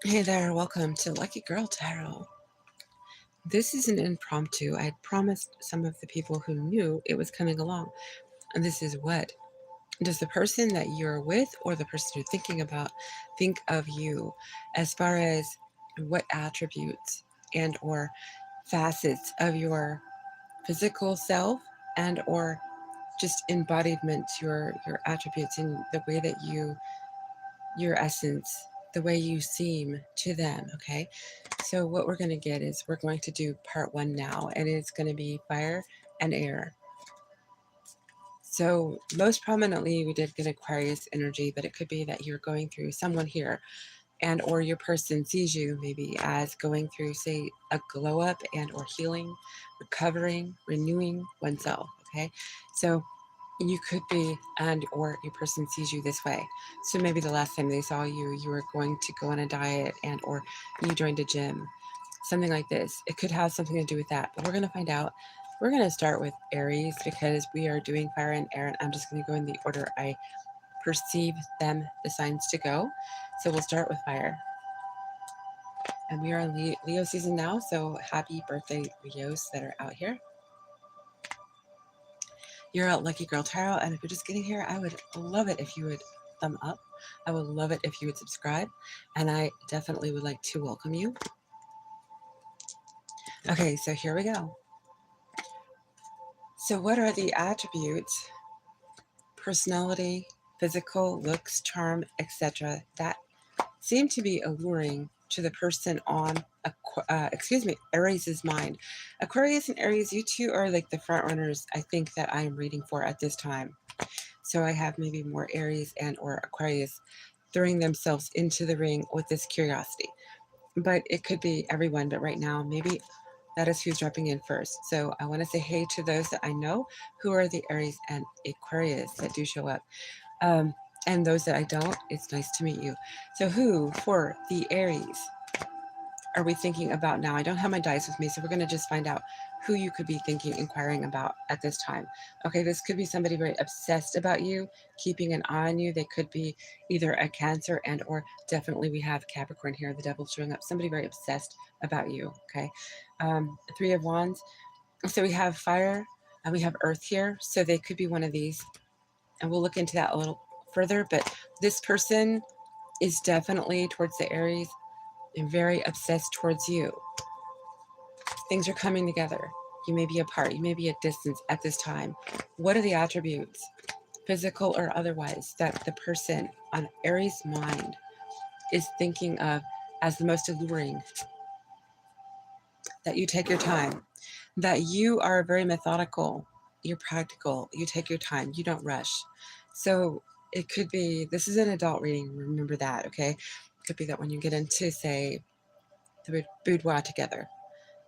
Hey there, welcome to Lucky Girl Tarot. This is an impromptu. I had promised some of the people who knew it was coming along. And this is what does the person that you're with or the person you're thinking about think of you as far as what attributes and or facets of your physical self and or just embodiment, your attributes and the way that your essence, the way you seem to them, okay? So what we're going to get is we're going to do part one now, and it's going to be fire and air. So most prominently, we did get Aquarius energy, but it could be that you're going through someone here and or your person sees you maybe as going through, say, a glow up and or healing, recovering, renewing oneself, okay? So you could be, and or your person sees you this way. So maybe the last time they saw you, you were going to go on a diet and or you joined a gym, something like this. It could have something to do with that, but we're going to find out. We're going to start with Aries because we are doing fire and air, and I'm just going to go in the order I perceive them, the signs to go. So we'll start with fire. And we are in Leo season now, so happy birthday, Leos that are out here. You're at Lucky Girl Tarot, and if you're just getting here, I would love it if you would thumb up. I would love it if you would subscribe, and I definitely would like to welcome you. Okay, so here we go. So what are the attributes, personality, physical, looks, charm, etc., that seem to be alluring to the person on, Aries' mind? Aquarius and Aries, you two are like the front runners, I think, that I am reading for at this time. So I have maybe more Aries and or Aquarius throwing themselves into the ring with this curiosity. But it could be everyone, but right now, maybe that is who's dropping in first. So I want to say hey to those that I know who are the Aries and Aquarius that do show up. And those that I don't, it's nice to meet you. So who for the Aries are we thinking about now? I don't have my dice with me, so we're going to just find out who you could be thinking, inquiring about at this time. Okay, this could be somebody very obsessed about you, keeping an eye on you. They could be either a Cancer and or definitely we have Capricorn here, the devil showing up, somebody very obsessed about you, okay? Three of Wands. So we have fire and we have earth here, so they could be one of these. And we'll look into that a little further, but this person is definitely towards the Aries and very obsessed towards you. Things are coming together. You may be apart. You may be at distance at this time. What are the attributes, physical or otherwise, that the person on Aries' mind is thinking of as the most alluring? That you take your time. That you are very methodical. You're practical. You take your time. You don't rush. So it could be, this is an adult reading. Remember that, okay? It could be that when you get into, say, the boudoir together,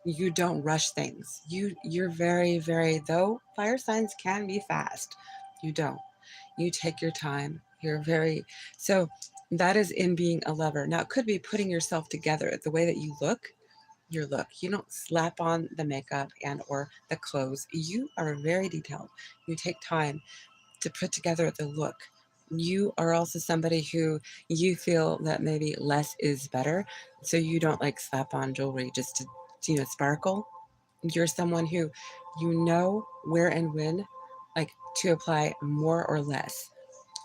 you don't rush things. You're very, very, though fire signs can be fast, you don't. You take your time. You're very, so that is in being a lover. Now it could be putting yourself together, the way that you look, your look. You don't slap on the makeup and or the clothes. You are very detailed. You take time to put together the look. You are also somebody who you feel that maybe less is better. So you don't like slap on jewelry just to, sparkle. You're someone who you know where and when, like, to apply more or less.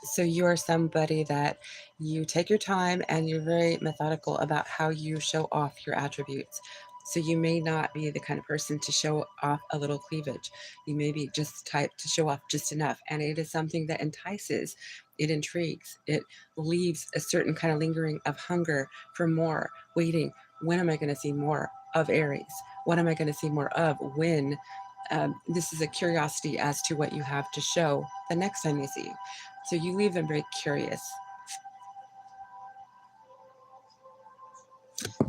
So you are somebody that you take your time and you're very methodical about how you show off your attributes. So you may not be the kind of person to show off a little cleavage. You may be just type to show off just enough. And it is something that entices, it intrigues, it leaves a certain kind of lingering of hunger for more, waiting. When am I going to see more of Aries? What am I going to see more of when? This is a curiosity as to what you have to show the next time you see you. So you leave them very curious.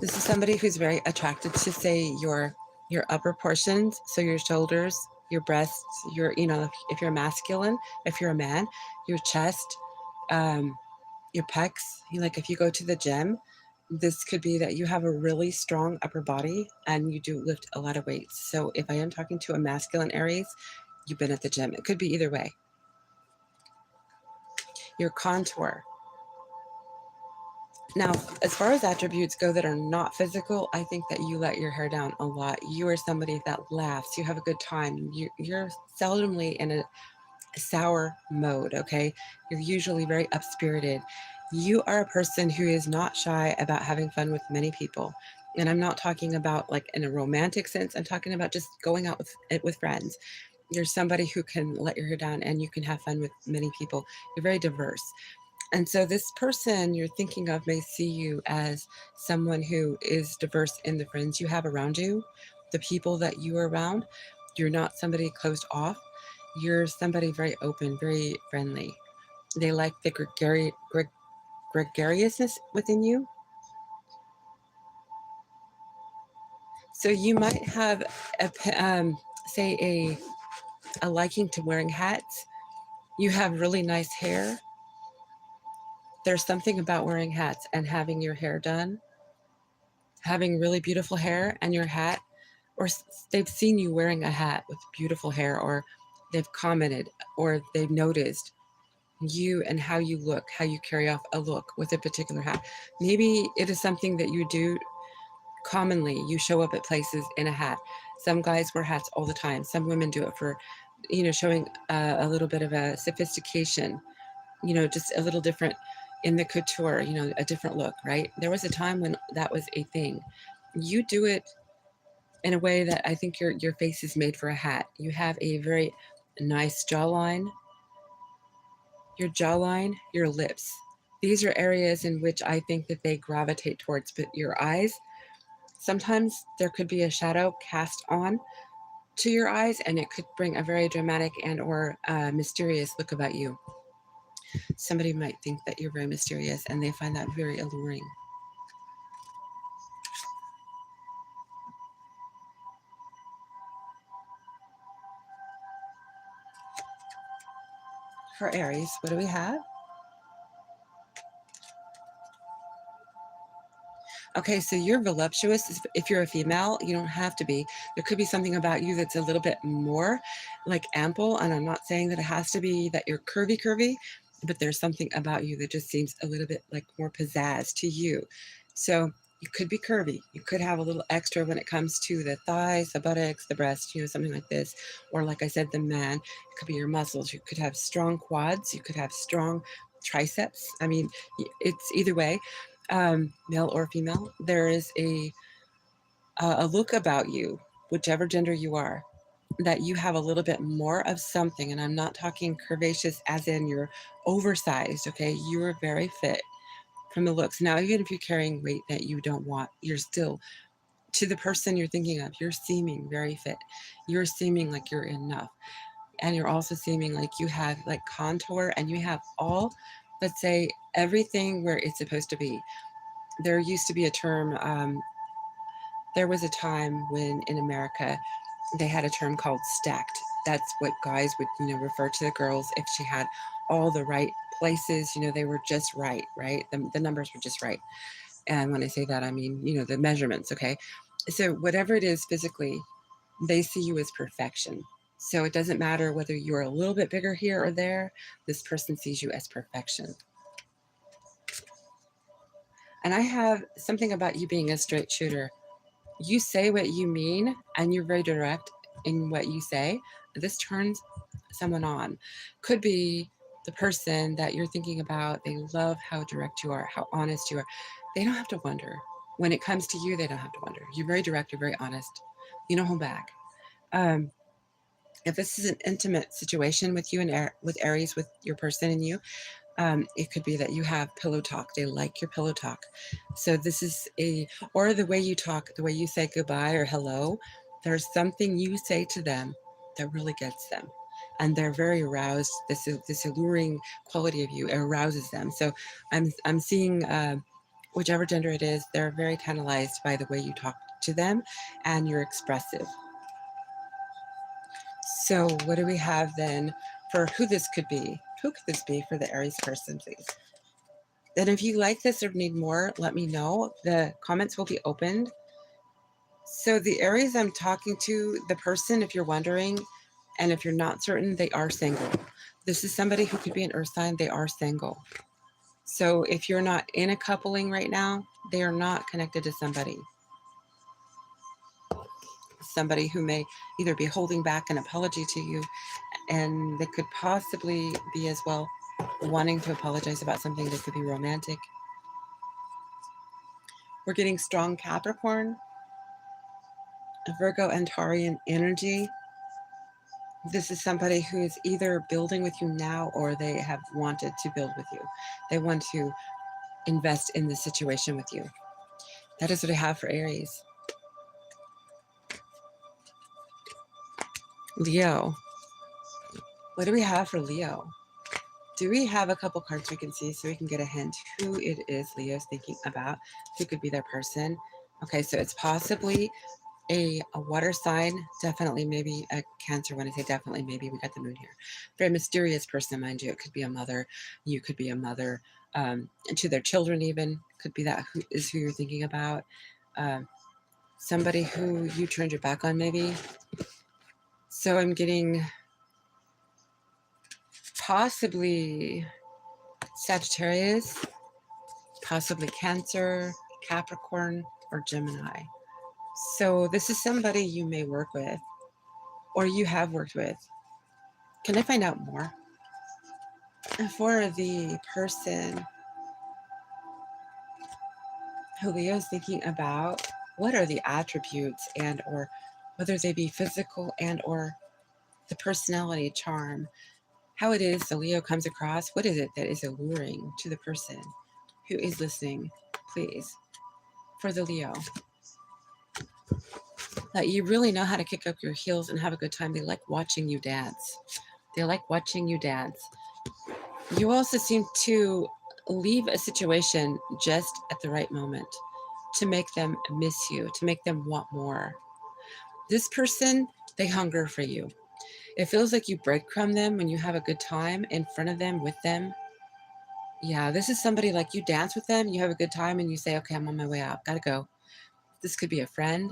This is somebody who's very attracted to, say, your upper portions, so your shoulders, your breasts, your, if you're masculine, if you're a man, your chest, your pecs. Like if you go to the gym, this could be that you have a really strong upper body and you do lift a lot of weights. So if I am talking to a masculine Aries, you've been at the gym. It could be either way. Your contour. Now, as far as attributes go that are not physical, I think that you let your hair down a lot. You are somebody that laughs. You have a good time. You're seldomly in a sour mode, okay? You're usually very up-spirited. You are a person who is not shy about having fun with many people. And I'm not talking about like in a romantic sense. I'm talking about just going out with friends. You're somebody who can let your hair down and you can have fun with many people. You're very diverse. And so this person you're thinking of may see you as someone who is diverse in the friends you have around you, the people that you are around. You're not somebody closed off. You're somebody very open, very friendly. They like the gregariousness within you. So you might have say a liking to wearing hats. You have really nice hair. There's something about wearing hats and having your hair done, having really beautiful hair and your hat, or they've seen you wearing a hat with beautiful hair, or they've commented, or they've noticed you and how you look, how you carry off a look with a particular hat. Maybe it is something that you do commonly. You show up at places in a hat. Some guys wear hats all the time. Some women do it for, showing a little bit of a sophistication, just a little different in the couture, a different look, right? There was a time when that was a thing. You do it in a way that I think your face is made for a hat. You have a very nice jawline. Your jawline, your lips. These are areas in which I think that they gravitate towards, but your eyes, sometimes there could be a shadow cast on to your eyes and it could bring a very dramatic and or mysterious look about you. Somebody might think that you're very mysterious and they find that very alluring. For Aries, what do we have? Okay, so you're voluptuous. If you're a female, you don't have to be. There could be something about you that's a little bit more like ample. And I'm not saying that it has to be that you're curvy, but there's something about you that just seems a little bit like more pizzazz to you. So you could be curvy. You could have a little extra when it comes to the thighs, the buttocks, the breast, something like this. Or like I said, the man, it could be your muscles. You could have strong quads. You could have strong triceps. I mean, it's either way. Male or female, there is a look about you, whichever gender you are, that you have a little bit more of something. And I'm not talking curvaceous as in you're oversized, okay? You are very fit from the looks. Now, even if you're carrying weight that you don't want, you're still, to the person you're thinking of, you're seeming very fit. You're seeming like you're enough. And you're also seeming like you have like contour and you have all, let's say, everything where it's supposed to be. There used to be a term, there was a time when in America they had a term called stacked. That's what guys would, refer to the girls if she had all the right places, they were just right, right? The numbers were just right. And when I say that, I mean, the measurements, okay? So whatever it is physically, they see you as perfection. So it doesn't matter whether you're a little bit bigger here or there, this person sees you as perfection. And I have something about you being a straight shooter. You say what you mean and you're very direct in what you say. This turns someone on. Could be the person that you're thinking about. They love how direct you are, how honest you are. They don't have to wonder. When it comes to you, they don't have to wonder. You're very direct, you're very honest. You don't hold back. If this is an intimate situation with you and with Aries, with your person and you, it could be that you have pillow talk. They like your pillow talk. So this is or the way you talk, the way you say goodbye or hello, there's something you say to them that really gets them. And they're very aroused. This alluring quality of you arouses them. So I'm seeing whichever gender it is, they're very tantalized by the way you talk to them and you're expressive. So what do we have then for who this could be? Who could this be for the Aries person, please? And if you like this or need more, let me know. The comments will be opened. So the Aries I'm talking to, the person, if you're wondering, and if you're not certain, they are single. This is somebody who could be an earth sign. They are single. So if you're not in a coupling right now, they are not connected to somebody. Somebody who may either be holding back an apology to you, and they could possibly be as well wanting to apologize about something that could be romantic. We're getting strong Capricorn, Virgo and Taurian energy. This is somebody who is either building with you now or they have wanted to build with you. They want to invest in the situation with you. That is what I have for Aries. Leo. What do we have for Leo? Do we have a couple cards we can see so we can get a hint who it is Leo's thinking about? Who could be their person? Okay, so it's possibly a water sign, definitely maybe a Cancer. When I say definitely, maybe we got the moon here. Very mysterious person, mind you. It could be a mother. You could be a mother to their children even. Could be that who is who you're thinking about. Somebody who you turned your back on maybe. So I'm getting possibly Sagittarius, possibly Cancer, Capricorn, or Gemini. So this is somebody you may work with or you have worked with. Can I find out more? For the person who Leo is thinking about, what are the attributes and or whether they be physical and or the personality, charm, how it is the Leo comes across, what is it that is alluring to the person who is listening, please, for the Leo. That you really know how to kick up your heels and have a good time. They like watching you dance. They like watching you dance. You also seem to leave a situation just at the right moment to make them miss you, to make them want more. This person, they hunger for you. It feels like you breadcrumb them when you have a good time in front of them, with them. Yeah, this is somebody like you dance with them, you have a good time, and you say, okay, I'm on my way out, gotta go. This could be a friend.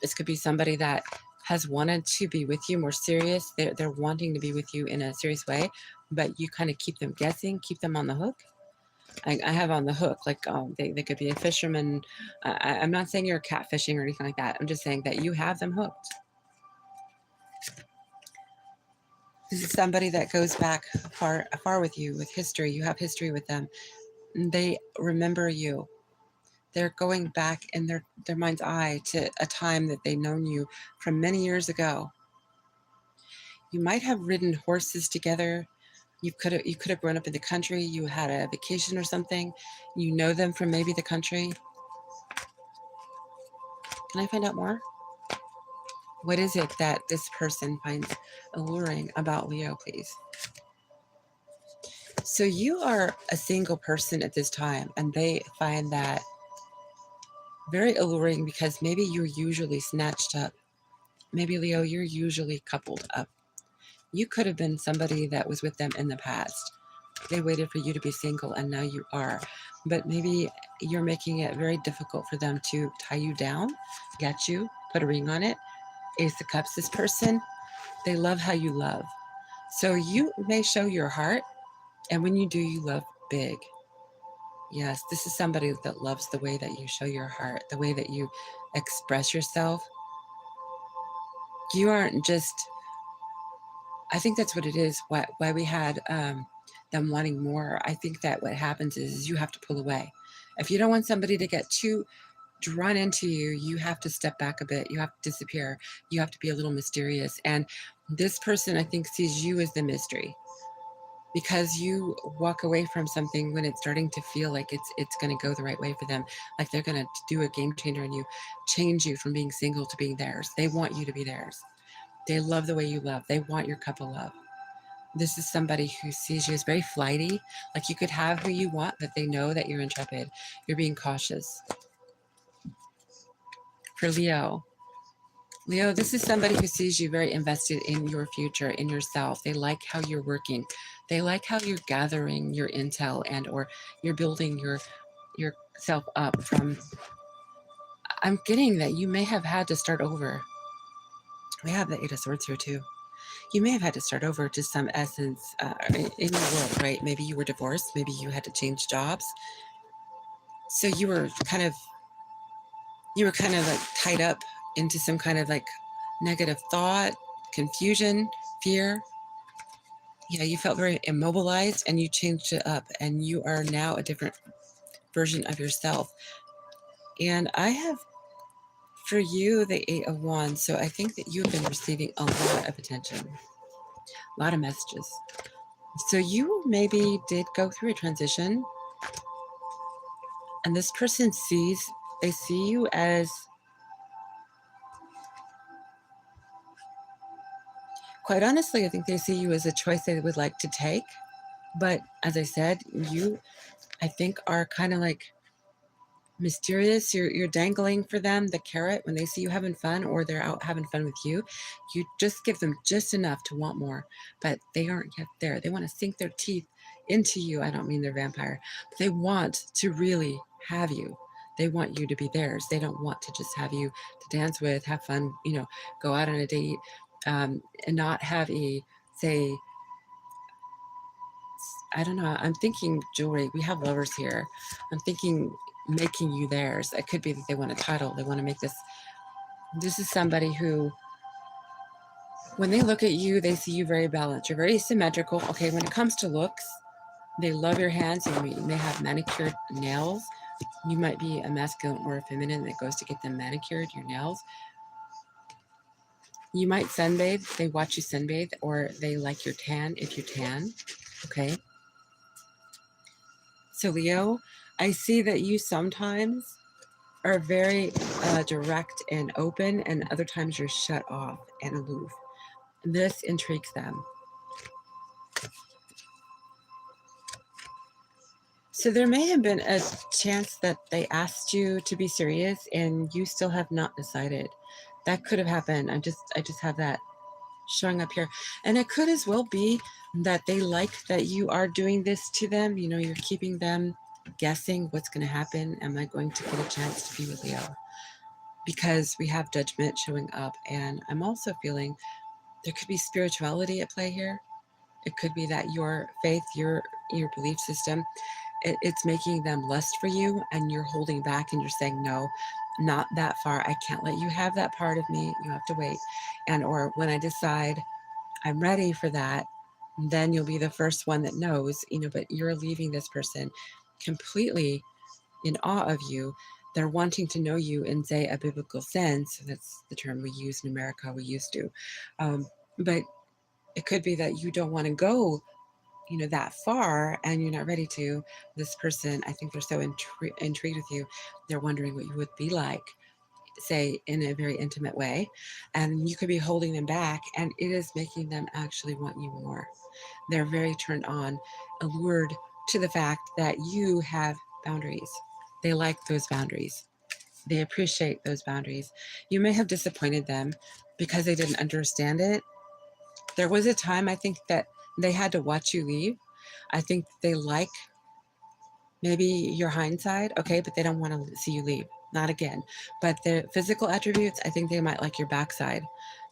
This could be somebody that has wanted to be with you more serious. They're wanting to be with you in a serious way, but you kind of keep them guessing, keep them on the hook. I have on the hook, like they could be a fisherman. I'm not saying you're catfishing or anything like that. I'm just saying that you have them hooked. This is somebody that goes back far with you, with history. You have history with them. They remember you. They're going back in their mind's eye to a time that they've known you from many years ago. You might have ridden horses together. You could have grown up in the country. You had a vacation or something. You know them from maybe the country. Can I find out more? What is it that this person finds alluring about Leo, please? So you are a single person at this time, and they find that very alluring because maybe you're usually snatched up. Maybe, Leo, you're usually coupled up. You could have been somebody that was with them in the past. They waited for you to be single, and now you are. But maybe you're making it very difficult for them to tie you down, get you, put a ring on it. Ace of Cups, this person, they love how you love. So you may show your heart, and when you do, you love big. Yes, this is somebody that loves the way that you show your heart, the way that you express yourself. You aren't just, I think that's what it is, why we had them wanting more. I think that what happens is you have to pull away. If you don't want somebody to get too drawn into you, you have to step back a bit. You have to disappear. You have to be a little mysterious. And this person, I think, sees you as the mystery because you walk away from something when it's starting to feel like it's going to go the right way for them. Like they're going to do a game changer and you change you from being single to being theirs. They want you to be theirs. They love the way you love. They want your cup of love. This is somebody who sees you as very flighty. Like you could have who you want, but they know that you're intrepid. You're being cautious. For Leo, this is somebody who sees you very invested in your future, in yourself. They like how you're working. They like how you're gathering your intel and or you're building yourself up from, I'm getting that you may have had to start over. We have the Eight of Swords here too. You may have had to start over to some essence in your world, right? Maybe you were divorced. Maybe you had to change jobs. So you were kind of like tied up into some kind of like negative thought, confusion, fear. Yeah, you felt very immobilized and you changed it up and you are now a different version of yourself. And I have for you the 8 of Wands. So I think that you've been receiving a lot of attention, a lot of messages. So you maybe did go through a transition and this person they see you as, quite honestly, I think they see you as a choice they would like to take. But as I said, you, I think, are kind of like mysterious. You're dangling for them the carrot when they see you having fun or they're out having fun with you. You just give them just enough to want more, but they aren't yet there. They want to sink their teeth into you. I don't mean they're vampire. They want to really have you. They want you to be theirs. They don't want to just have you to dance with, have fun, go out on a date, and not have say, I don't know. I'm thinking jewelry. We have lovers here. I'm thinking making you theirs. It could be that they want a title. They want to make this. This is somebody who, when they look at you, they see you very balanced. You're very symmetrical. Okay, when it comes to looks, they love your hands. You may have manicured nails. You might be a masculine or a feminine that goes to get them manicured, your nails. You might sunbathe. They watch you sunbathe, or they like your tan if you tan. Okay. So Leo, I see that you sometimes are very direct and open, and other times you're shut off and aloof. This intrigues them. So there may have been a chance that they asked you to be serious and you still have not decided. That could have happened. I just have that showing up here. And it could as well be that they like that you are doing this to them. You're keeping them guessing what's going to happen. Am I going to get a chance to be with Leo? Because we have Judgment showing up. And I'm also feeling there could be spirituality at play here. It could be that your faith, your belief system, it's making them lust for you, and you're holding back and you're saying, no, not that far. I can't let you have that part of me. You have to wait. And or when I decide I'm ready for that, then you'll be the first one that knows, but you're leaving this person completely in awe of you. They're wanting to know you in, say, a biblical sense. That's the term we use in America, we used to. But it could be that you don't want to go that far and you're not ready to. This person, I think they're so intrigued with you. They're wondering what you would be like, say, in a very intimate way. And you could be holding them back, and it is making them actually want you more. They're very turned on, allured to the fact that you have boundaries. They like those boundaries. They appreciate those boundaries. You may have disappointed them because they didn't understand it. There was a time, I think, that they had to watch you leave. I think they like maybe your hindsight, okay, but they don't want to see you leave. Not again. But the physical attributes, I think they might like your backside.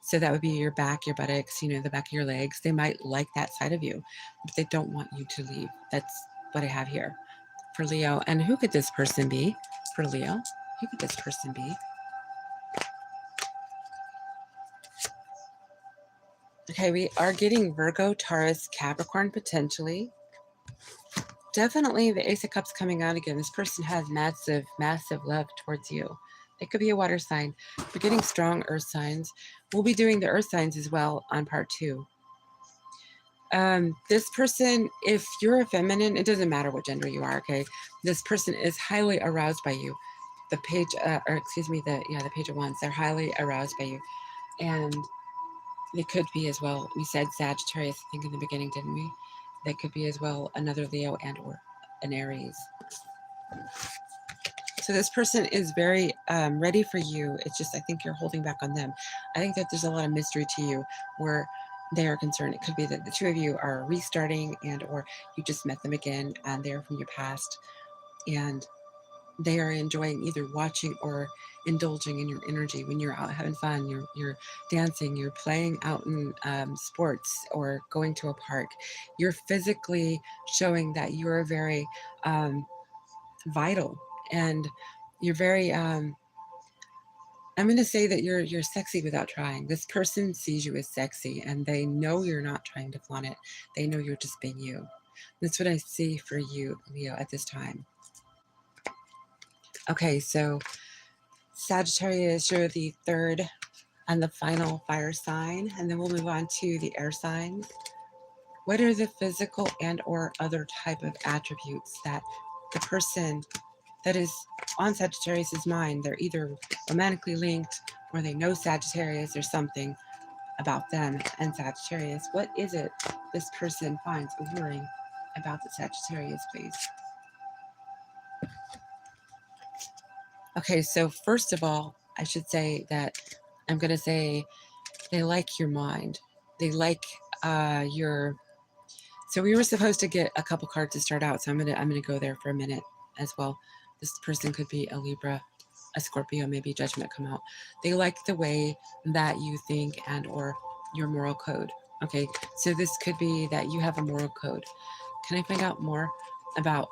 So that would be your back, your buttocks, the back of your legs. They might like that side of you, but they don't want you to leave. That's what I have here for Leo. And who could this person be for Leo? Who could this person be? Okay, we are getting Virgo, Taurus, Capricorn potentially. Definitely the Ace of Cups coming out again. This person has massive, massive love towards you. It could be a water sign. We're getting strong earth signs. We'll be doing the earth signs as well on part 2. This person, if you're a feminine, it doesn't matter what gender you are, okay? This person is highly aroused by you. The page, the Page of Wands, they're highly aroused by you. And they could be as well, we said Sagittarius, I think in the beginning, didn't we? That could be as well another Leo and or an Aries. So this person is very ready for you. It's just, I think you're holding back on them. I think that there's a lot of mystery to you where they are concerned. It could be that the two of you are restarting and or you just met them again and they're from your past. And they are enjoying either watching or indulging in your energy when you're out having fun, you're dancing, you're playing out in sports or going to a park. You're physically showing that you're very vital, and you're very I'm going to say that you're sexy without trying. This person sees you as sexy, and they know you're not trying to flaunt it. They know you're just being you. That's what I see for you, Leo, at this time. Okay, so Sagittarius, you're the third and the final fire sign, and then we'll move on to the air signs. What are the physical and or other type of attributes that the person that is on Sagittarius's mind, they're either romantically linked or they know Sagittarius or something about them and Sagittarius? What is it this person finds alluring about the Sagittarius, please? Okay, so first of all, I should say that I'm going to say they like your mind. They like your... So we were supposed to get a couple cards to start out, so I'm gonna go there for a minute as well. This person could be a Libra, a Scorpio, maybe Judgment come out. They like the way that you think and or your moral code. Okay, so this could be that you have a moral code. Can I find out more about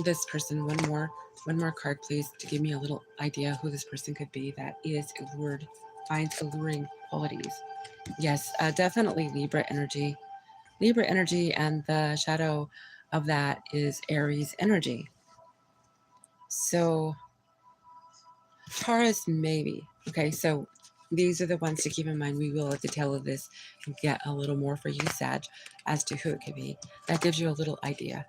this person? One more card, please, to give me a little idea who this person could be that is allured, finds alluring qualities. Yes, definitely Libra energy. Libra energy, and the shadow of that is Aries energy. So Taurus, maybe. Okay, so these are the ones to keep in mind. We will, at the tail of this, get a little more for you, Sag, as to who it could be. That gives you a little idea.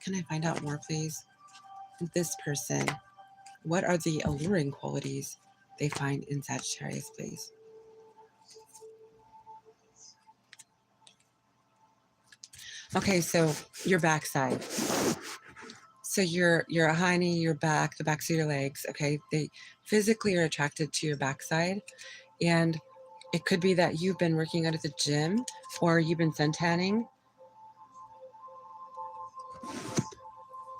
Can I find out more, please? This person, what are the alluring qualities they find in Sagittarius, please? Okay, so your backside. So you're a hiney, your back, the backs of your legs, okay? They physically are attracted to your backside. And it could be that you've been working out at the gym or you've been sun tanning.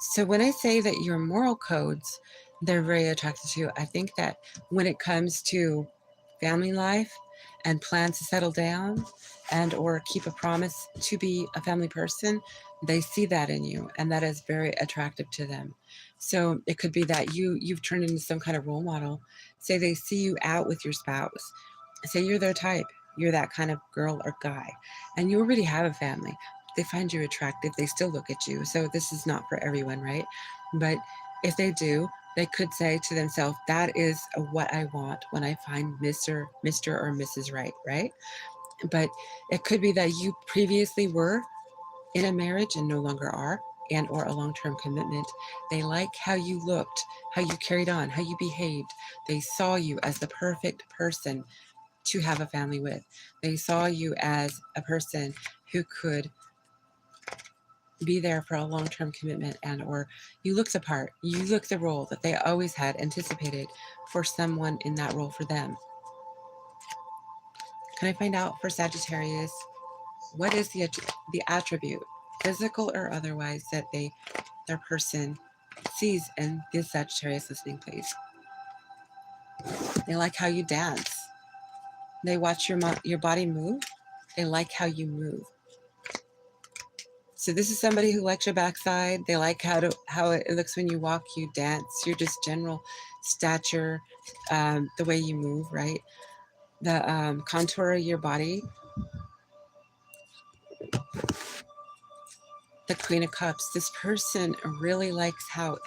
So when I say that your moral codes, they're very attracted to, I think that when it comes to family life and plans to settle down and or keep a promise to be a family person, they see that in you, and that is very attractive to them. So it could be that you've turned into some kind of role model. Say they see you out with your spouse. Say you're their type. You're that kind of girl or guy, and you already have a family. They find you attractive. They still look at you. So this is not for everyone, right? But if they do, they could say to themselves, that is what I want when I find Mr. or Mrs. Right, right? But it could be that you previously were in a marriage and no longer are, and or a long-term commitment. They like how you looked, how you carried on, how you behaved. They saw you as the perfect person to have a family with. They saw you as a person who could be there for a long-term commitment, and or you looked the part, you looked the role that they always had anticipated for someone in that role for them. Can I find out for Sagittarius, what is the attribute, physical or otherwise, that their person sees in this Sagittarius listening, please? They like how you dance. They watch your body move. They like how you move. So this is somebody who likes your backside. They like how it looks when you walk, you dance, your just general stature, the way you move, right? The contour of your body. The Queen of Cups. This person really likes how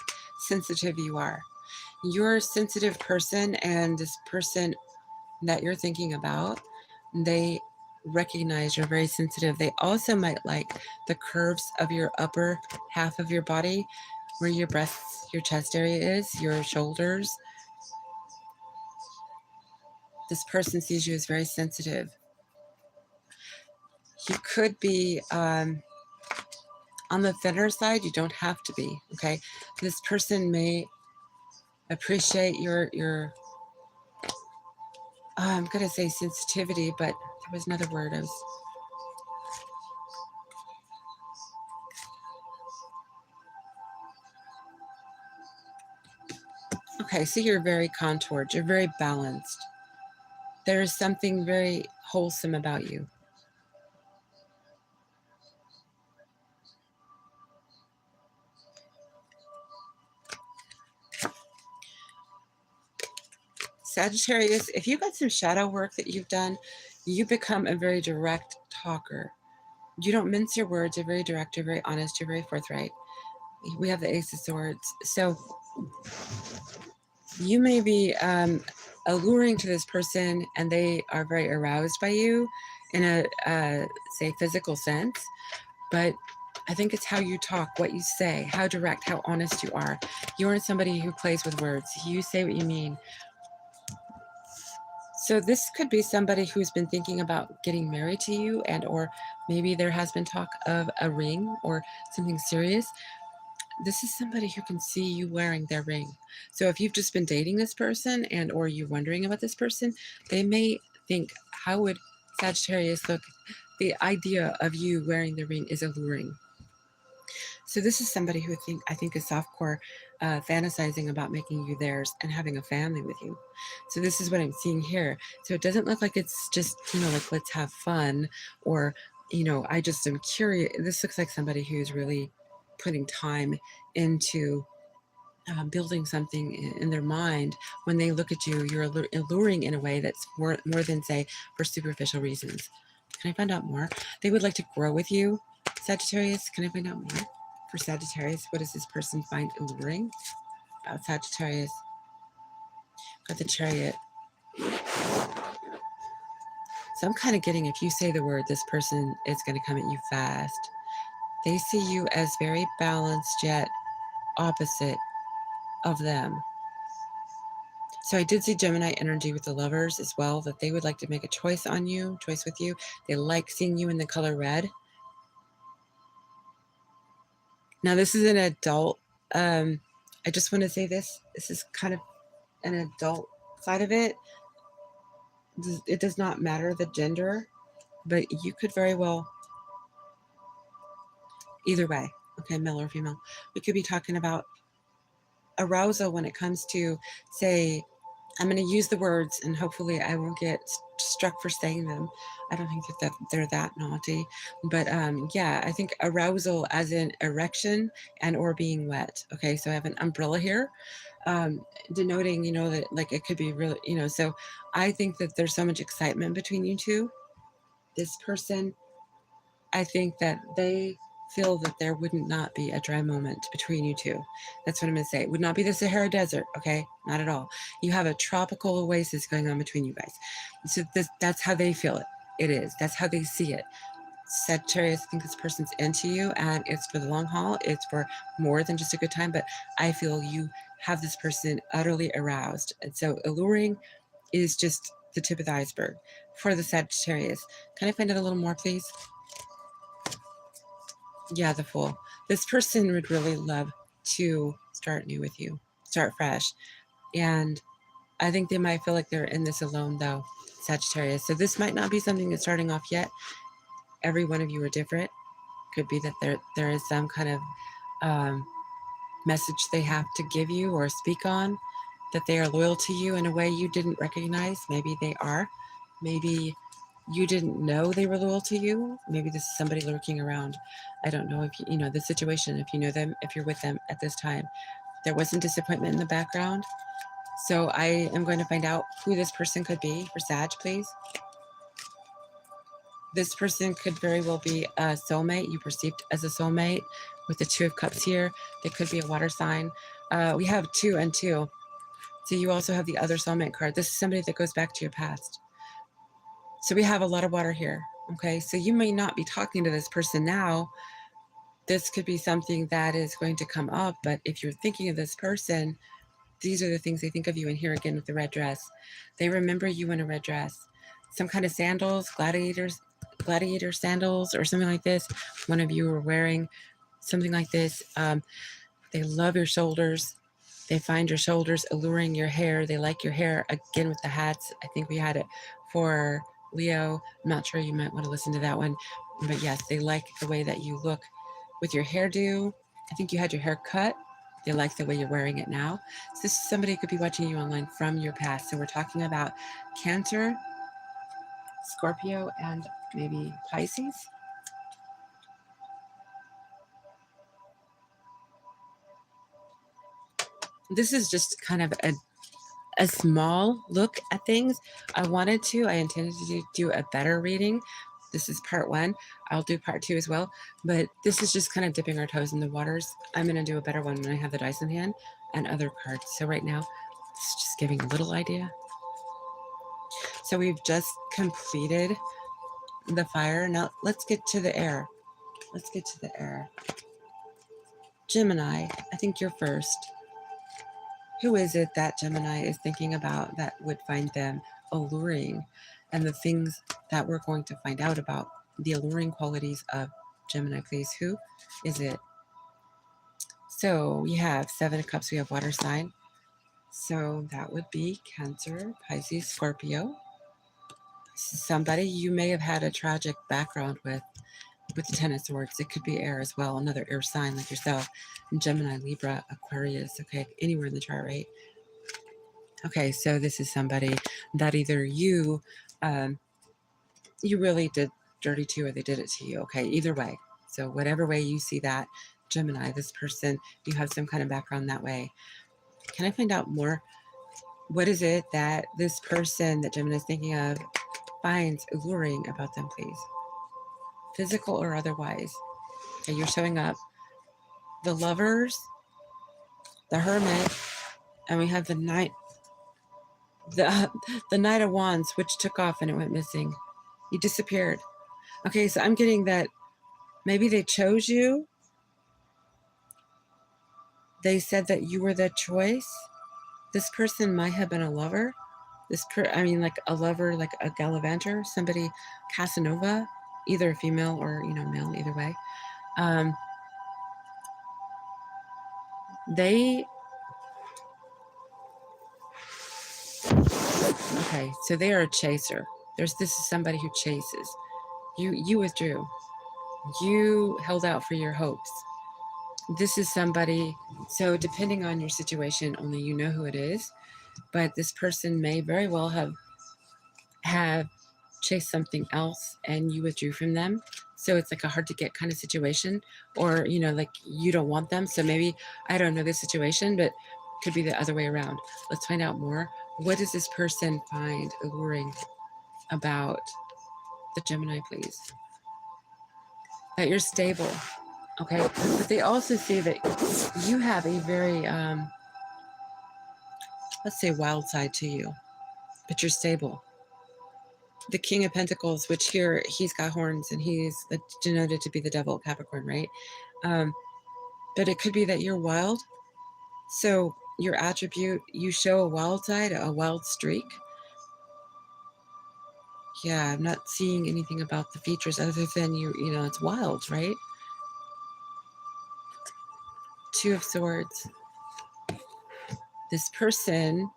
sensitive you are. You're a sensitive person, and this person that you're thinking about, they recognize you're very sensitive. They also might like the curves of your upper half of your body, where your breasts, your chest area is, your shoulders. This person sees you as very sensitive. You could be on the thinner side. You don't have to be, okay? This person may appreciate your I'm going to say sensitivity, but there was another word. Okay, so you're very contoured. You're very balanced. There is something very wholesome about you. Sagittarius, if you've got some shadow work that you've done, you become a very direct talker. You don't mince your words. You're very direct. You're very honest. You're very forthright. We have the Ace of Swords. So you may be alluring to this person and they are very aroused by you in a, say, physical sense. But I think it's how you talk, what you say, how direct, how honest you are. You aren't somebody who plays with words. You say what you mean. So this could be somebody who's been thinking about getting married to you, and or maybe there has been talk of a ring or something serious. This is somebody who can see you wearing their ring. So if you've just been dating this person and or you're wondering about this person, they may think, how would Sagittarius look? The idea of you wearing the ring is alluring. So this is somebody who I think is softcore, fantasizing about making you theirs and having a family with you. So this is what I'm seeing here. So it doesn't look like it's just, like, let's have fun, or, I just am curious. This looks like somebody who's really putting time into building something in their mind. When they look at you, you're alluring in a way that's more than, say, for superficial reasons. Can I find out more? They would like to grow with you, Sagittarius. Can I find out more? For Sagittarius, what does this person find alluring about Sagittarius? Got the Chariot. So I'm kind of getting, if you say the word, this person is going to come at you fast. They see you as very balanced, yet opposite of them. So I did see Gemini energy with the Lovers as well, that they would like to make a choice with you. They like seeing you in the color red. Now, this is an adult. I just want to say this is kind of an adult side of it. It does not matter the gender, but you could very well, either way, okay, male or female, we could be talking about arousal when it comes to, say, I'm going to use the words and hopefully I won't get struck for saying them. I don't think that they're that naughty, but yeah, I think arousal as in erection and or being wet. Okay, so I have an umbrella here, denoting, that, like, it could be really, so I think that there's so much excitement between you two. This person, I think that they feel that there wouldn't not be a dry moment between you two. That's what I'm going to say. It would not be the Sahara Desert, okay? Not at all. You have a tropical oasis going on between you guys. So that's how they feel it. It is. That's how they see it. Sagittarius, I think this person's into you, and it's for the long haul. It's for more than just a good time, but I feel you have this person utterly aroused. And so alluring is just the tip of the iceberg for the Sagittarius. Can I find out a little more, please? Yeah, the Fool. This person would really love to start new with you, start fresh. And I think they might feel like they're in this alone, though, Sagittarius. So this might not be something that's starting off yet. Every one of you are different. Could be that there is some kind of message they have to give you or speak on, that they are loyal to you in a way you didn't recognize. Maybe they are. Maybe you didn't know they were loyal to you. Maybe this is somebody lurking around. I don't know if you know the situation, if you know them, if you're with them at this time. There wasn't disappointment in the background. So I am going to find out who this person could be for Sag, please. This person could very well be a soulmate, you perceived as a soulmate, with the Two of Cups here. They could be a water sign. We have 2 and 2. So you also have the other soulmate card. This is somebody that goes back to your past. So we have a lot of water here, okay? So you may not be talking to this person now. This could be something that is going to come up, but if you're thinking of this person, these are the things they think of you. And here again with the red dress. They remember you in a red dress. Some kind of sandals, gladiator sandals or something like this. One of you are wearing something like this. They love your shoulders. They find your shoulders alluring, your hair. They like your hair. Again with the hats. I think we had it for Leo. I'm not sure, you might want to listen to that one. But yes, they like the way that you look with your hairdo. I think you had your hair cut. They like the way you're wearing it now. So this is somebody who could be watching you online from your past. So we're talking about Cancer, Scorpio, and maybe Pisces. This is just kind of a small look at things. I intended to do a better reading. This is part 1. I'll do part 2 as well, but this is just kind of dipping our toes in the waters. I'm going to do a better one when I have the dice in hand and other cards. So right now, it's just giving a little idea. So we've just completed the fire. Now let's get to the air. Let's get to the air. Gemini, I think you're first. Who is it that Gemini is thinking about that would find them alluring? And the things that we're going to find out about the alluring qualities of Gemini, please. Who is it? So we have 7 of Cups. We have water sign. So that would be Cancer, Pisces, Scorpio. Somebody you may have had a tragic background with the 10 of Swords. It could be air as well, another air sign like yourself. Gemini, Libra, Aquarius. Okay, anywhere in the chart, right? Okay, so this is somebody that either you really did dirty to, or they did it to you. Okay, either way. So whatever way you see that, Gemini, this person, you have some kind of background that way. Can I find out more? What is it that this person that Gemini is thinking of finds alluring about them, please? Physical or otherwise. Okay, you're showing up. The Lovers, the Hermit, and we have the Knight, the Knight of Wands, which took off and it went missing. You disappeared. Okay, so I'm getting that maybe they chose you. They said that you were the choice. This person might have been a lover. Like a lover, like a gallivanter, somebody, Casanova, either female or, male, either way. Okay, so they are a chaser. This is somebody who chases. You withdrew. You held out for your hopes. This is somebody, so depending on your situation, only you know who it is, but this person may very well have chased something else and you withdrew from them. So it's like a hard to get kind of situation, or, like you don't want them. So maybe, I don't know the situation, but could be the other way around. Let's find out more. What does this person find alluring about the Gemini, please? That you're stable. Okay, but they also see that you have a very, let's say, wild side to you, but you're stable. The King of Pentacles, which here, he's got horns and he's denoted to be the devil, Capricorn, right? But it could be that you're wild. So your attribute, you show a wild side, a wild streak. Yeah, I'm not seeing anything about the features other than it's wild, right? 2 of Swords. This person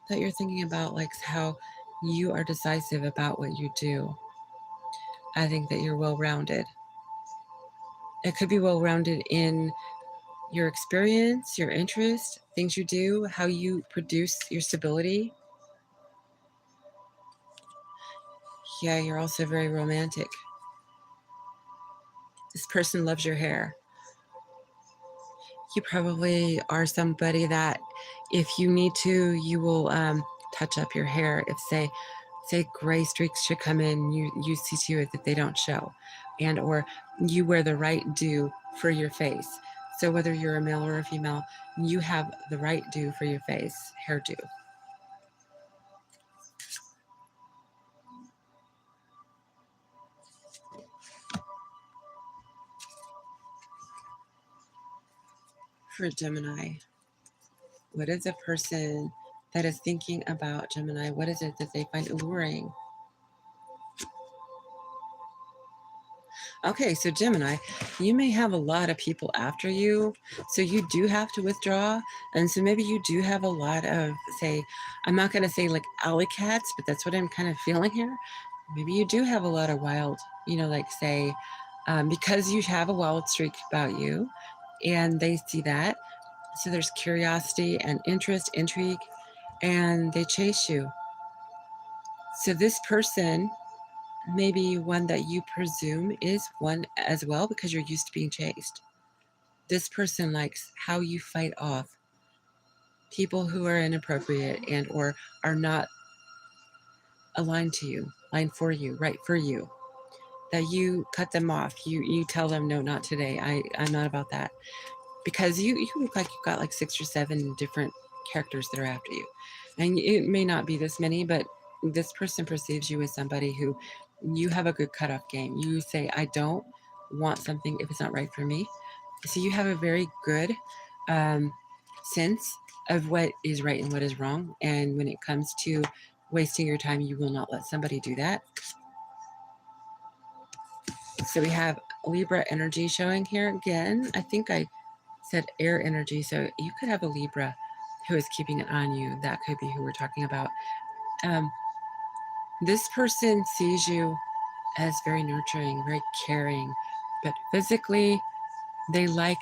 that you're thinking about likes how you are decisive about what you do. I think that you're well-rounded. It could be well-rounded in your experience, your interest, things you do, how you produce your stability. Yeah, you're also very romantic. This person loves your hair. You probably are somebody that if you need to, you will touch up your hair. If say gray streaks should come in, you see to it that they don't show, and or you wear the right do for your face. So whether you're a male or a female, you have the right do for your face, hairdo. For Gemini, what is a person that is thinking about Gemini? What is it that they find alluring? Okay, so Gemini, you may have a lot of people after you, so you do have to withdraw. And so maybe you do have a lot of, say, I'm not going to say like alley cats, but that's what I'm kind of feeling here. Maybe you do have a lot of wild, like say, because you have a wild streak about you and they see that. So there's curiosity and interest, intrigue, and they chase you. So this person may be one that you presume is one as well because you're used to being chased. This person likes how you fight off people who are inappropriate and or are not aligned to you, aligned for you, right for you. That you cut them off. You tell them, no, not today. I'm not about that. Because you look like you've got like 6 or 7 different characters that are after you. And it may not be this many, but this person perceives you as somebody who you have a good cutoff game. You say, I don't want something if it's not right for me. So you have a very good sense of what is right and what is wrong. And when it comes to wasting your time, you will not let somebody do that. So we have Libra energy showing here again. I think I said air energy, so you could have a Libra who is keeping it on you. That could be who we're talking about. This person sees you as very nurturing, very caring, but physically they like,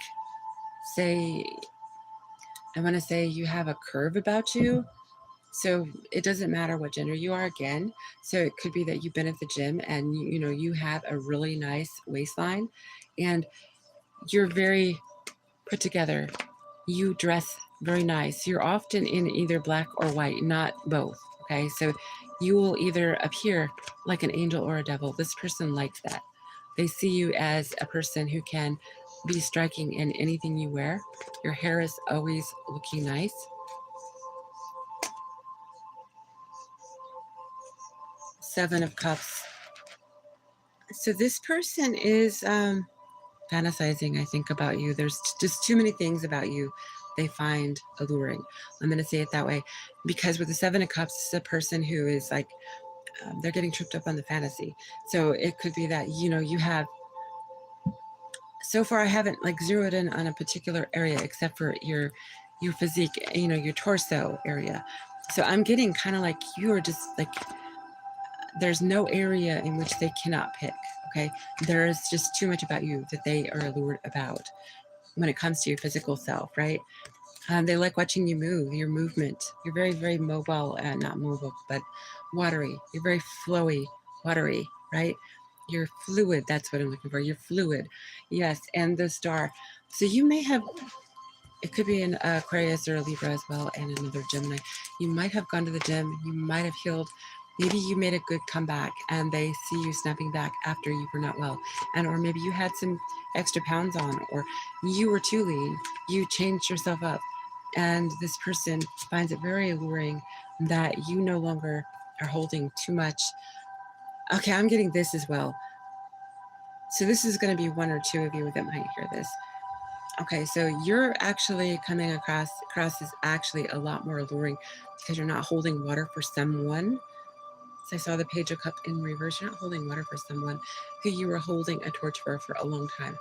say, I want to say you have a curve about you. So it doesn't matter what gender you are again. So it could be that you've been at the gym and you have a really nice waistline and you're very put together. You dress very nice. You're often in either black or white, not both. Okay, so you will either appear like an angel or a devil. This person likes that. They see you as a person who can be striking in anything you wear. Your hair is always looking nice. Seven of Cups. So this person is fantasizing, I think, about you. There's just too many things about you they find alluring. I'm going to say it that way. Because with the Seven of Cups, it's a person who is like, they're getting tripped up on the fantasy. So it could be that, you have, so far I haven't like zeroed in on a particular area except for your physique, your torso area. So I'm getting kind of like you are just like, there's no area in which they cannot pick. Okay, there's just too much about you that they are allured about when it comes to your physical self, right? They like watching you move, your movement. You're very, very mobile, not mobile, but watery. You're very flowy, watery, right? You're fluid. That's what I'm looking for. You're fluid. Yes, and the star. So you may have, it could be an Aquarius or a Libra as well, and another Gemini. You might have gone to the gym. You might have healed. Maybe you made a good comeback and they see you snapping back after you were not well. And or maybe you had some extra pounds on, or you were too lean. You changed yourself up. And this person finds it very alluring that you no longer are holding too much. Okay, I'm getting this as well. So this is going to be one or two of you that might hear this. Okay, so you're actually coming across as actually a lot more alluring because you're not holding water for someone. So I saw the Page of Cups in reverse. You're not holding water for someone who you were holding a torch for a long time.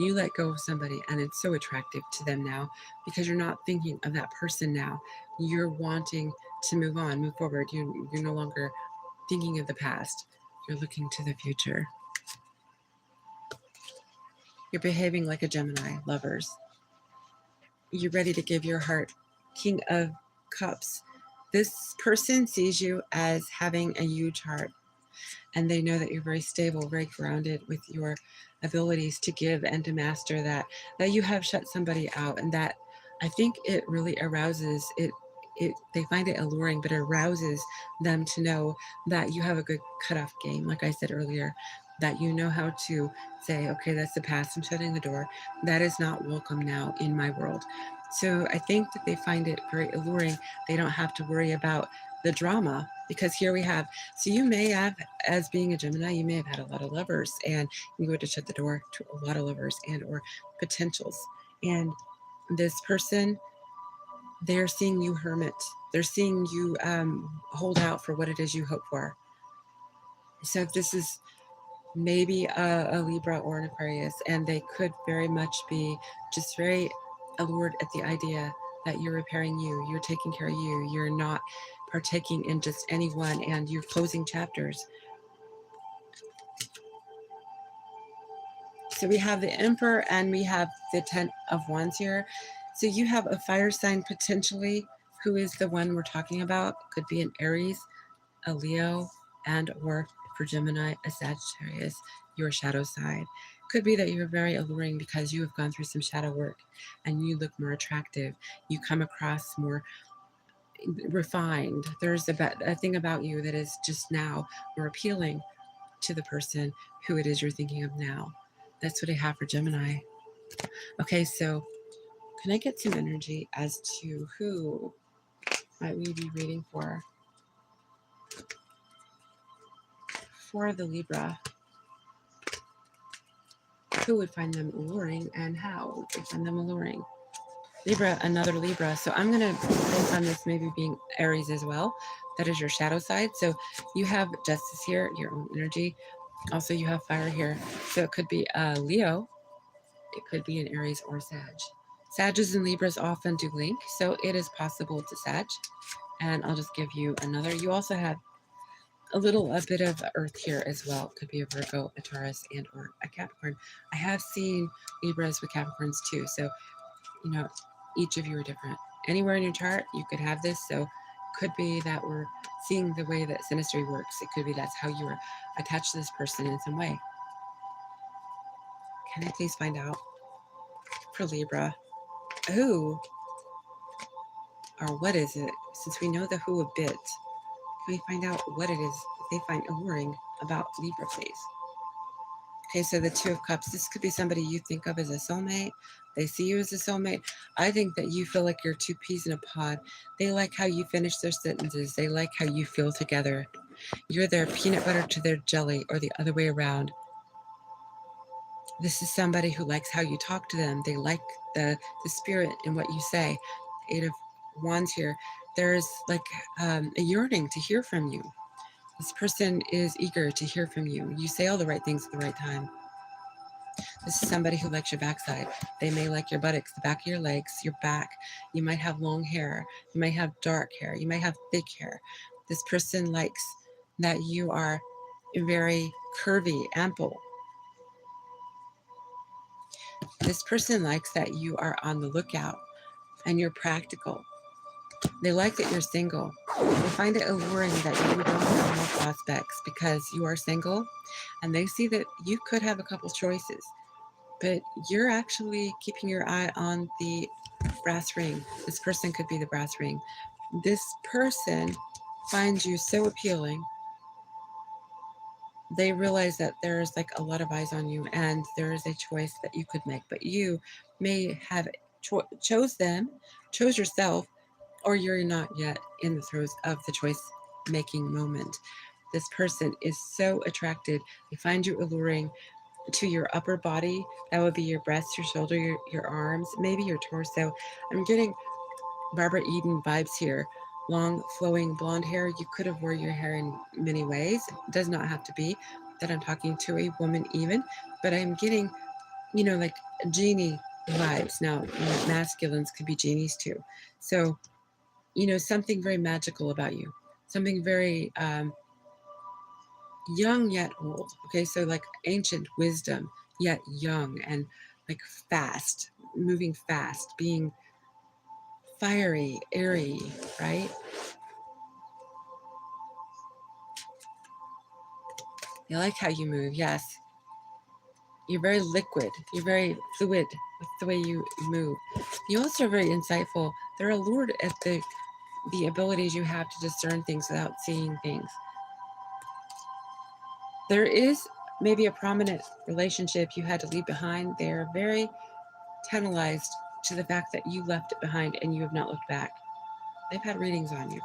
You let go of somebody and it's so attractive to them now because you're not thinking of that person now. You're wanting to move on, move forward. You're no longer thinking of the past. You're looking to the future. You're behaving like a Gemini, lovers. You're ready to give your heart. King of Cups. This person sees you as having a huge heart, and they know that you're very stable, very grounded with your abilities to give and to master that you have shut somebody out, and that I think it really arouses it. They find it alluring, but it arouses them to know that you have a good cutoff game. Like I said earlier, that you know how to say, okay, that's the past, I'm shutting the door. That is not welcome now in my world. So I think that they find it very alluring. They don't have to worry about the drama because here we have, so you may have, as being a Gemini, you may have had a lot of lovers and you had to shut the door to a lot of lovers and or potentials. And this person, they're seeing you hermit. They're seeing you hold out for what it is you hope for. So this is maybe a Libra or an Aquarius, and they could very much be just very allured at the idea that you're repairing you, you're taking care of you, you're not partaking in just anyone, and you're closing chapters. So we have the Emperor and we have the Ten of Wands here. So you have a fire sign potentially who is the one we're talking about. Could be an Aries, a Leo, and or for Gemini, a Sagittarius, your shadow side. Could be that you're very alluring because you have gone through some shadow work and you look more attractive. You come across more refined. There's a thing about you that is just now more appealing to the person who it is you're thinking of now. That's what I have for Gemini. Okay, so can I get some energy as to who might we be reading for the Libra? Who would find them alluring and how would they find them alluring? Libra, another Libra. So I'm going to think on this maybe being Aries as well. That is your shadow side. So you have justice here, your own energy. Also, you have fire here. So it could be a Leo. It could be an Aries or Sag. Sages and Libras often do link, so it is possible to Sag. And I'll just give you another. You also have a bit of Earth here as well. Could be a Virgo, a Taurus, and or a Capricorn. I have seen Libras with Capricorns too. So, you know, each of you are different. Anywhere in your chart, you could have this. So could be that we're seeing the way that synastry works. It could be that's how you are attached to this person in some way. Can I please find out for Libra who or what is it? Since we know the who a bit, can we find out what it is they find alluring about Libra, please? Okay, so the Two of Cups. This could be somebody you think of as a soulmate. They see you as a soulmate. I think that you feel like you're two peas in a pod. They like how you finish their sentences. They like how you feel together. You're their peanut butter to their jelly, or the other way around. This is somebody who likes how you talk to them. They like the spirit in what you say. Eight of Wands here. There's like a yearning to hear from you. This person is eager to hear from you. You say all the right things at the right time. This is somebody who likes your backside. They may like your buttocks, the back of your legs, your back. You might have long hair. You might have dark hair. You might have thick hair. This person likes that you are very curvy, ample. This person likes that you are on the lookout and you're practical. They like that you're single. They find it alluring that you don't have more prospects because you are single, and they see that you could have a couple choices, but you're actually keeping your eye on the brass ring. This person could be the brass ring. This person finds you so appealing. They realize that there's like a lot of eyes on you and there is a choice that you could make, but you may have chose yourself, or you're not yet in the throes of the choice making moment. This person is so attracted. They find you alluring to your upper body. That would be your breasts, your shoulder, your arms, maybe your torso. I'm getting Barbara Eden vibes here. Long, flowing blonde hair. You could have wore your hair in many ways. It does not have to be that I'm talking to a woman even, but I'm getting, like genie vibes. Now, masculines could be genies too. So, something very magical about you. Something very young yet old. Okay, so like ancient wisdom yet young, and like fast, moving fast, being fiery, airy, right? They like how you move, yes. You're very liquid. You're very fluid with the way you move. You also are very insightful. They're allured at the abilities you have to discern things without seeing things. There is maybe a prominent relationship you had to leave behind. They're very tantalized to the fact that you left it behind and you have not looked back. They've had readings on you.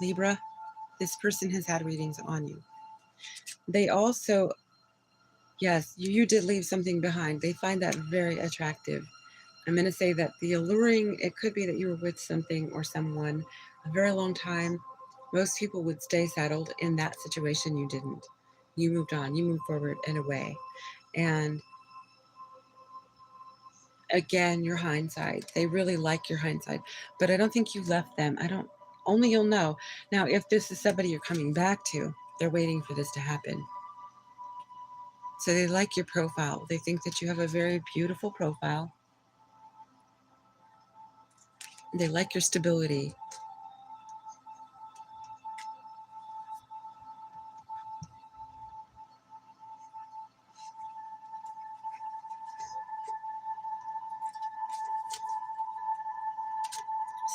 Libra, this person has had readings on you. They also, yes, you did leave something behind. They find that very attractive. I'm going to say that the alluring, it could be that you were with something or someone a very long time. Most people would stay settled. In that situation. You didn't. You moved on. You moved forward in a way. And again, your hindsight. They really like your hindsight. But I don't think you left them. Only you'll know. Now, if this is somebody you're coming back to, they're waiting for this to happen. So they like your profile. They think that you have a very beautiful profile. They like your stability.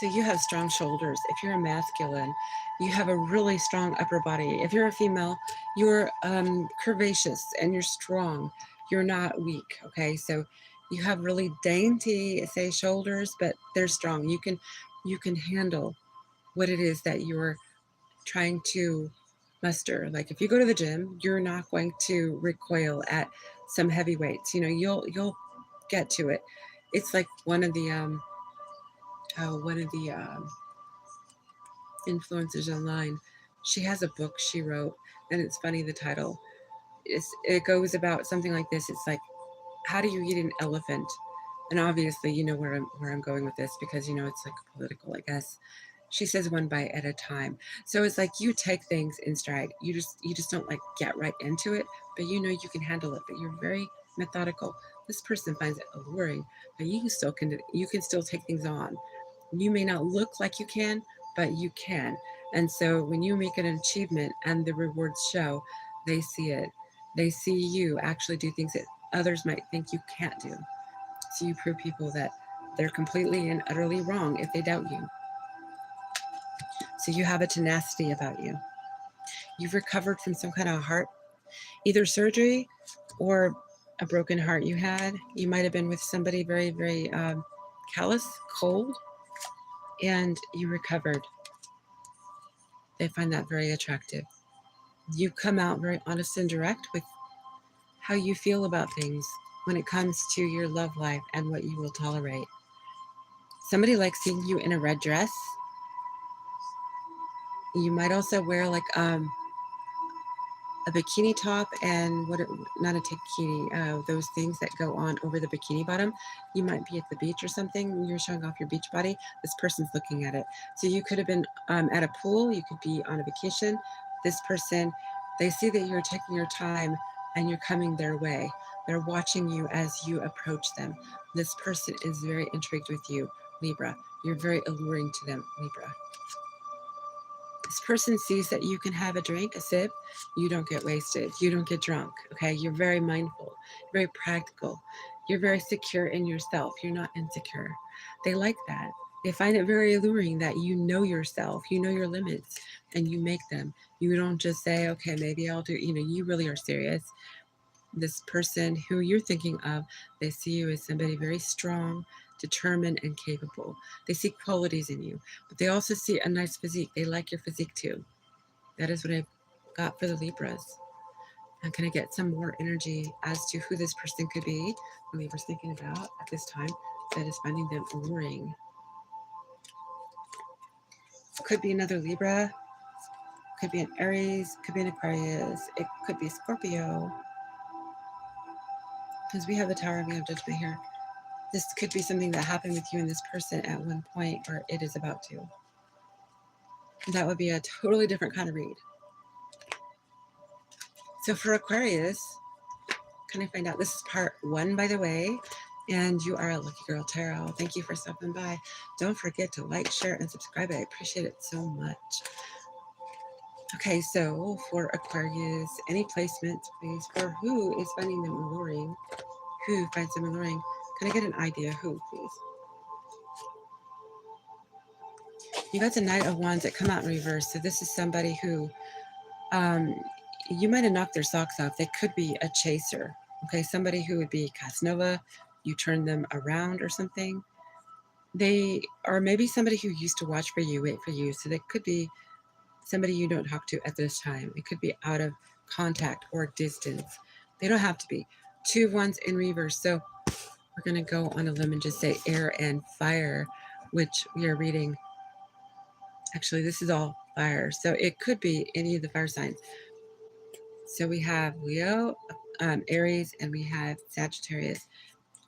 So you have strong shoulders. If you're a masculine, you have a really strong upper body. If you're a female, you're curvaceous and you're strong. You're not weak, okay? So you have really dainty, say, shoulders, but they're strong. You can handle what it is that you're trying to muster. Like if you go to the gym, you're not going to recoil at some heavy weights. You know, you'll get to it. It's like one of the influencers online. She has a book she wrote, and it's funny, the title. It goes about something like this. It's like, how do you eat an elephant? And obviously, you know where I'm going with this, because you know it's like political, I guess. She says one bite at a time. So it's like you take things in stride. You just don't like get right into it, but you know you can handle it. But you're very methodical. This person finds it alluring, but you can still take things on. You may not look like you can, but you can. And so when you make an achievement and the rewards show, they see it. They see you actually do things that others might think you can't do. So you prove people that they're completely and utterly wrong if they doubt you. So you have a tenacity about you. You've recovered from some kind of heart, either surgery or a broken heart you had. You might have been with somebody very, very callous, cold, and you recovered. They find that very attractive. You come out very honest and direct with how you feel about things when it comes to your love life and what you will tolerate. Somebody likes seeing you in a red dress. You might also wear like a bikini top and not a bikini, those things that go on over the bikini bottom. You might be at the beach or something. You're showing off your beach body. This person's looking at it. So you could have been at a pool. You could be on a vacation. This person, they see that you're taking your time and you're coming their way. They're watching you as you approach them. This person is very intrigued with you, Libra. You're very alluring to them, Libra. This person sees that you can have a drink, a sip, you don't get wasted, you don't get drunk, okay? You're very mindful, very practical. You're very secure in yourself. You're not insecure. They like that. They find it very alluring that you know yourself, you know your limits, and you make them. You don't just say, okay, maybe I'll do, you know, you really are serious. This person who you're thinking of, they see you as somebody very strong, determined, and capable. They see qualities in you, but they also see a nice physique. They like your physique too. That is what I got for the Libras. I'm going to get some more energy as to who this person could be, the Libra's thinking about at this time, that is finding them alluring. Could be another Libra, could be an Aries, could be an Aquarius, it could be Scorpio, because we have the Tower of Judgment here. This could be something that happened with you and this person at one point, or it is about to. That would be a totally different kind of read. So for Aquarius, can I find out? This is part 1, by the way, and you are a lucky girl tarot. Thank you for stopping by. Don't forget to like, share, and subscribe. I appreciate it so much. Okay, so for Aquarius, any placements, please, for who is finding them alluring? Who finds them alluring? Can I get an idea? Who, please? You got the Knight of Wands that come out in reverse. So this is somebody who you might have knocked their socks off. They could be a chaser. Okay, somebody who would be Casanova. You turn them around or something. They are maybe somebody who used to watch for you, wait for you. So they could be somebody you don't talk to at this time. It could be out of contact or distance. They don't have to be. 2 of Wands in reverse. So we're going to go on a limb and just say air and fire, which we are reading. Actually, this is all fire. So it could be any of the fire signs. So we have Leo, Aries, and we have Sagittarius.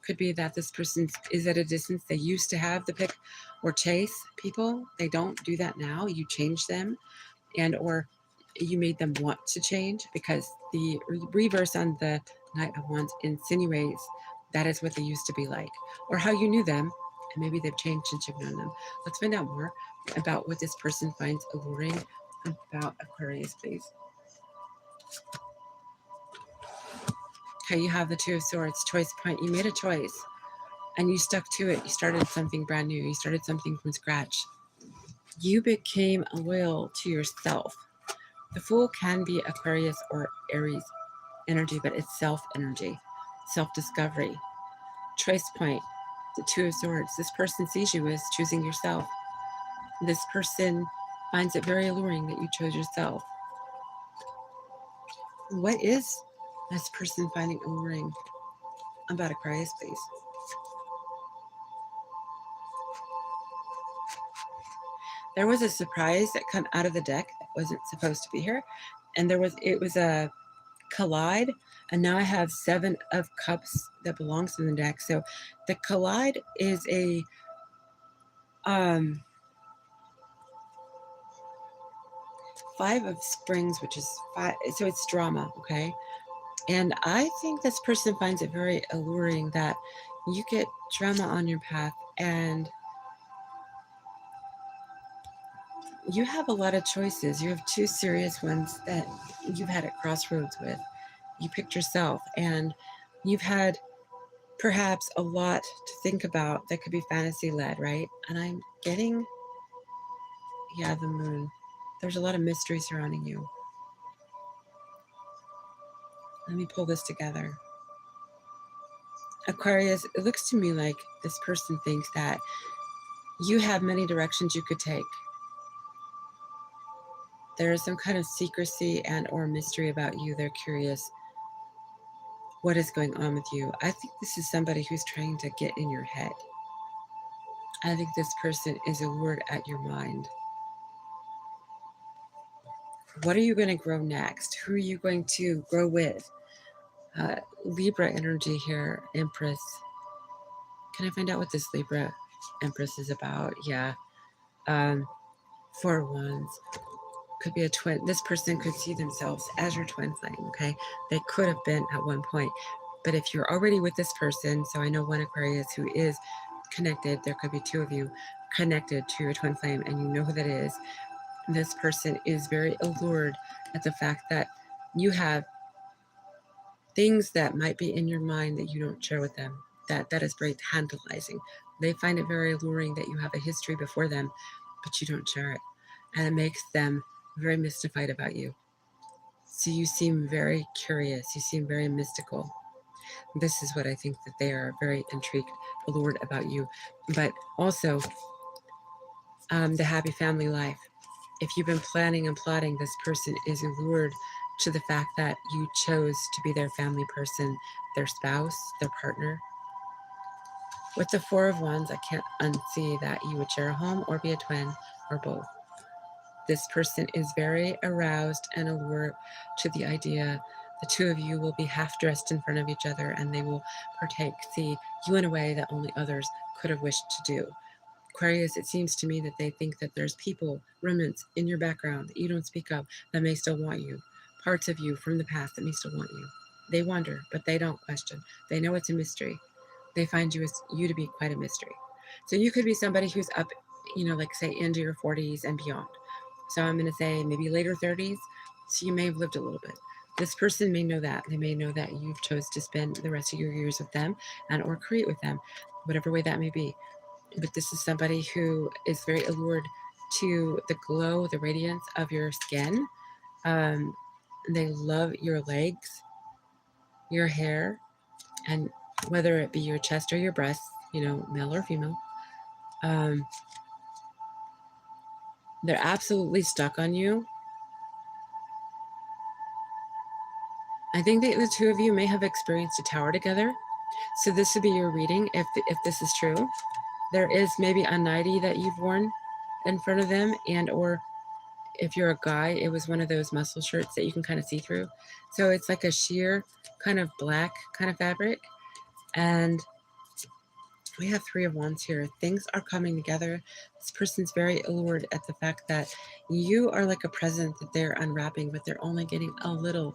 Could be that this person is at a distance. They used to have the pick or chase people. They don't do that now. You change them, and or you made them want to change, because the reverse on the Knight of Wands insinuates that is what they used to be like, or how you knew them, And maybe they've changed since you've known them. Let's find out more about what this person finds alluring about Aquarius, please. Okay, you have the Two of Swords, choice point. You made a choice and you stuck to it. You started something brand new. You started something from scratch. You became loyal to yourself. The Fool can be Aquarius or Aries energy, but it's self energy, self-discovery. Choice point, the Two of Swords. This person sees you as choosing yourself. This person finds it very alluring that you chose yourself. What is this person finding alluring about Aquarius, please? There was a surprise that came out of the deck that wasn't supposed to be here. And it was a collide. And now I have 7 of Cups that belongs in the deck. So the collide is a Five of Springs, which is 5. So it's drama, okay? And I think this person finds it very alluring that you get drama on your path and you have a lot of choices. You have 2 serious ones that you've had at crossroads with. You picked yourself, and you've had perhaps a lot to think about that could be fantasy led, right? And I'm getting, yeah, the Moon. There's a lot of mystery surrounding you. Let me pull this together. Aquarius, it looks to me like this person thinks that you have many directions you could take. There is some kind of secrecy and or mystery about you. They're curious what is going on with you. I think this is somebody who's trying to get in your head. I think this person is allured at your mind. What are you going to grow next? Who are you going to grow with? Libra energy here, Empress. Can I find out what this Libra Empress is about? Yeah. 4 of Wands. Could be a twin. This person could see themselves as your twin flame, okay? They could have been at one point. But if you're already with this person, so I know one Aquarius who is connected, there could be 2 of you connected to your twin flame, and you know who that is. This person is very allured at the fact that you have things that might be in your mind that you don't share with them. That is very tantalizing. They find it very alluring that you have a history before them, but you don't share it. And it makes them very mystified about you. So you seem very curious. You seem very mystical. This is what I think, that they are very intrigued, allured about you. But also, the happy family life. If you've been planning and plotting, this person is allured to the fact that you chose to be their family person, their spouse, their partner. With the 4 of Wands, I can't unsee that you would share a home or be a twin or both. This person is very aroused and allured to the idea the 2 of you will be half dressed in front of each other, and they will see you in a way that only others could have wished to do. Aquarius, it seems to me that they think that there's people, remnants in your background that you don't speak of that may still want you. Parts of you from the past that may still want you. They wonder, but they don't question. They know it's a mystery. They find you to be quite a mystery. So you could be somebody who's up, like say into your 40s and beyond. So I'm going to say maybe later 30s. So you may have lived a little bit. This person may know that. They may know that you've chose to spend the rest of your years with them and or create with them, whatever way that may be. But this is somebody who is very allured to the glow, the radiance of your skin. They love your legs, your hair, and whether it be your chest or your breasts, male or female. They're absolutely stuck on you. I think that the 2 of you may have experienced a tower together. So this would be your reading if this is true. There is maybe a nightie that you've worn in front of them, and or if you're a guy, it was one of those muscle shirts that you can kind of see through. So it's like a sheer kind of black kind of fabric. And we have 3 of Wands here. Things are coming together. This person's very allured at the fact that you are like a present that they're unwrapping, but they're only getting a little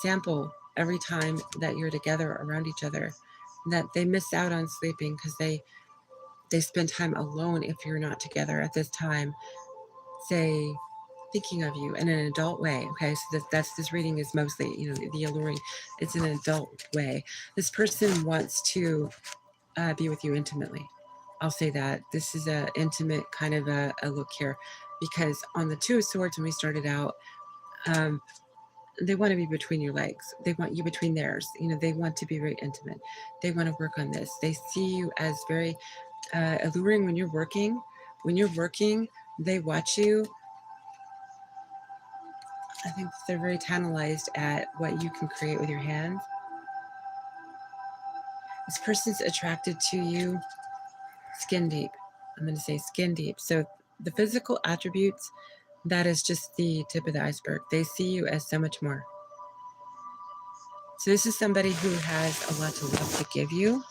sample every time that you're together around each other. that they miss out on sleeping because they spend time alone if you're not together at this time, say thinking of you in an adult way. Okay, so that's this reading is mostly, you know, the alluring. It's in an adult way. This person wants to be with you intimately. I'll say that this is a intimate kind of a look here, because on the Two of Swords, when we started out, they want to be between your legs. They want you between theirs. You know, they want to be very intimate. They want to work on this. They see you as very alluring when you're working. When you're working, they watch you. I think they're very tantalized at what you can create with your hands. This person's attracted to you skin deep. I'm going to say skin deep. So the physical attributes, that is just the tip of the iceberg. They see you as so much more. So this is somebody who has a lot of love to give you.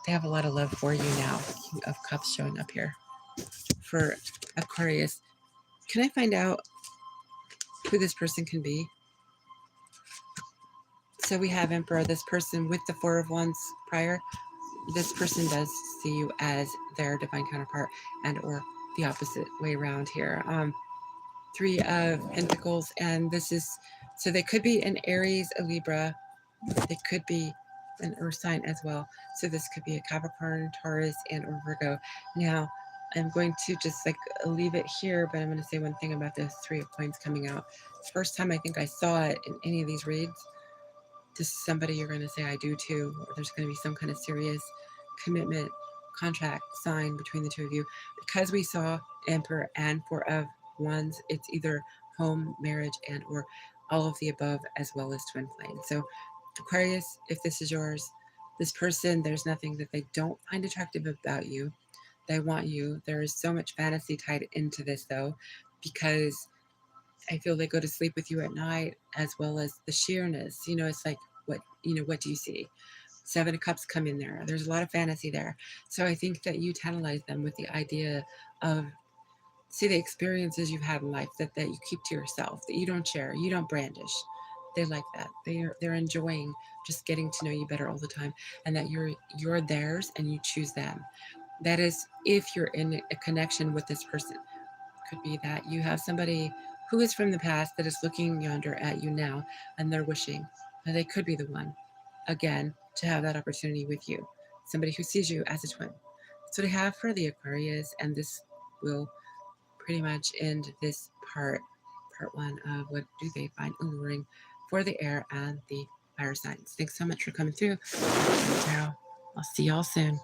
They have a lot of love for you now. King of Cups showing up here. For Aquarius, can I find out who this person can be? So we have Emperor, this person with the Four of Wands prior. This person does see you as their divine counterpart, and or the opposite way around here. Three of Pentacles, and this is, so they could be an Aries, a Libra. They could be an earth sign as well. So this could be a Capricorn, Taurus, and or Virgo. Now, I'm going to just like leave it here, but I'm going to say one thing about this Three of Coins coming out. It's the first time I think I saw it in any of these reads. This is somebody you're going to say, I do too, or there's going to be some kind of serious commitment, contract signed between the two of you. Because we saw Emperor and Four of Wands, it's either home, marriage, and or all of the above, as well as twin flame. So Aquarius, if this is yours, this person, there's nothing that they don't find attractive about you. They want you. There is so much fantasy tied into this, though, because I feel they go to sleep with you at night, as well as the sheerness. You know, it's like, what do you see? Seven of Cups come in there. There's a lot of fantasy there. So I think that you tantalize them with the idea of, see, the experiences you've had in life that you keep to yourself, that you don't share, you don't brandish. They like that. They're enjoying just getting to know you better all the time, and that you're theirs and you choose them. That is, if you're in a connection with this person. Could be that you have somebody who is from the past that is looking yonder at you now, and they're wishing that they could be the one again to have that opportunity with you. Somebody who sees you as a twin. That's what I have for the Aquarius, and this will pretty much end this part one of what do they find alluring for the air and the fire signs. Thanks so much for coming through. I'll see y'all soon.